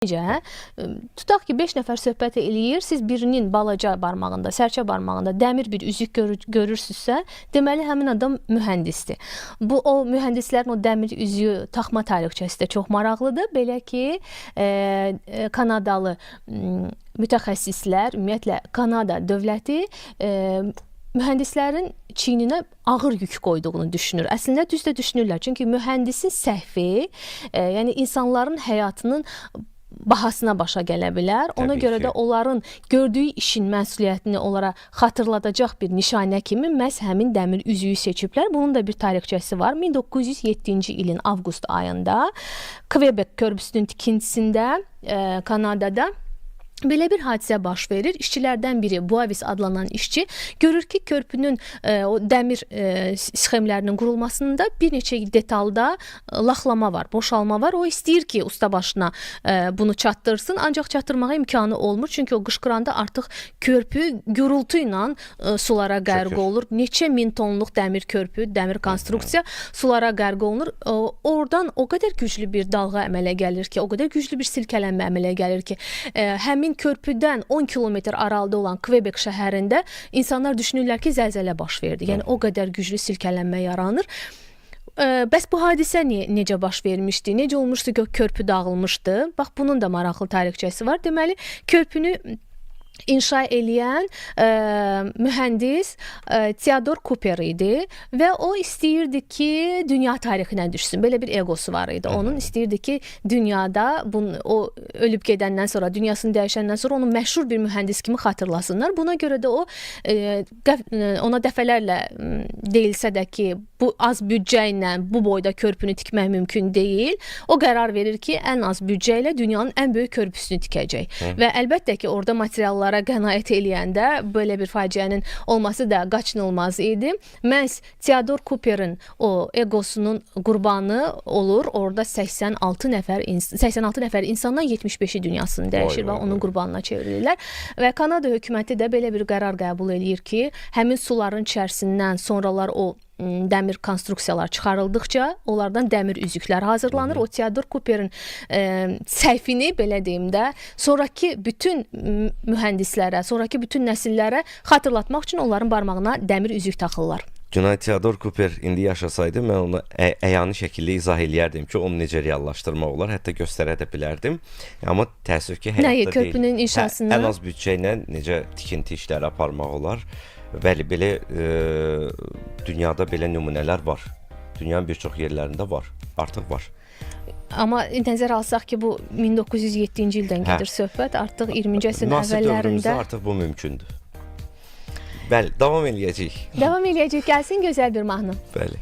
Necə? Tutaq ki, 5 nəfər söhbət eləyir, siz birinin balaca barmağında, sərçə barmağında dəmir bir üzük görürsünüzsə, deməli həmin adam mühəndisdir. O mühəndislərin o dəmir üzüyü taxma tarixçəsi də çox maraqlıdır. Belə ki, Kanadalı mütəxəssislər, ümumiyyətlə Kanada dövləti mühəndislərin çiyninə ağır yük qoyduğunu düşünür. Əslində düz də düşünürlər. Çünki mühəndisin səhvi, yəni insanların həyatının bahasına başa gələ bilər. Ona görə də onların gördüyü işin məsuliyyətini onlara xatırladacaq bir nişanə kimi məhz həmin dəmir üzüyü seçiblər. Bunun da bir tarixçəsi var. 1907-ci ilin avqust ayında Quebec körpüsünün tikintisində Kanadada belə bir hadisə baş verir. İşçilərdən biri, Boavis adlanan işçi, görür ki, körpünün o dəmir sxemlərinin qurulmasında bir neçə detalda laxlama var, boşalma var. O istəyir ki, ustabaşına bunu çatdırsın, ancaq çatdırmağa imkanı olmur. Çünki o qışqıranda artıq körpü gürültü ilə sulara qərq olur. Neçə min tonluq dəmir körpü, dəmir konstruksiya sulara qərq olunur. Oradan o qədər güclü bir dalğa əmələ gəlir ki, o qədər güclü bir silkələnmə əmələ gəlir ki, həmin körpüdən 10 kilometr aralıda olan Quebec şəhərində insanlar düşünürlər ki, zəlzələ baş verdi. Yəni o qədər güclü silkələnmə yaranır. Bəs bu hadisə necə baş vermişdi? Necə olmuşdu ki, körpü dağılmışdı? Bax, bunun da maraqlı tarixçəsi var. Deməli, körpünü inşa eləyən mühəndis Theodore Cooper idi və o istəyirdi ki, dünya tarixinə düşsün. Belə bir egosu var idi. Onun istəyirdi ki, dünyada o ölüb gedəndən sonra, dünyasını dəyişəndən sonra onu məşhur bir mühəndis kimi xatırlasınlar. Buna görə də o ona dəfələrlə deyilsə də ki, bu az büdcə ilə bu boyda körpünü tikmək mümkün deyil. O qərar verir ki, ən az büdcə ilə dünyanın ən böyük körpüsünü tikəcək. Və əlbəttə ki, orada materiallara qənaət eləyəndə belə bir faciənin olması da qaçınılmaz idi. Məhz Theodore Cooper'ın o egosunun qurbanı olur. Orada 86 nəfər insandan 75-i dünyasını dəyişir və onun qurbanına çevrilirlər. Və Kanada hökuməti də belə bir qərar qəbul eləyir ki, həmin suların içərisindən sonralar o dəmir konstruksiyalar çıxarıldıqca onlardan dəmir üzüklər hazırlanır. O Theodore Cooper'ın səhvini, belə deyim də, sonraki bütün mühəndislərə, sonraki bütün nəsillərə xatırlatmaq üçün onların barmağına dəmir üzük taxırlar. Günay, Theodore Cooper indi yaşasaydı, mən onu əyani şəkildə izah eləyərdim ki, onu necə reallaşdırmaq olar, hətta göstərə də bilərdim. Amma təəssüf ki, həyatda deyil. Körpünün inşasını? Ən az büdcə ilə necə tikinti işləri aparmaq olar. Bəli, belə dünyada belə nümunələr var. Dünyanın bir çox yerlərində var, artıq var. Amma nəzərə alsaq ki, bu 1907-ci ildən gedir söhbət, artıq 20-ci əsrin əvvəllərində. Dövrümüzdə artıq bu mümkündür. Bəli, davam eləyəcəyik. Davam eləyəcəyik, gəlsin gözəl bir mahnı. Bəli.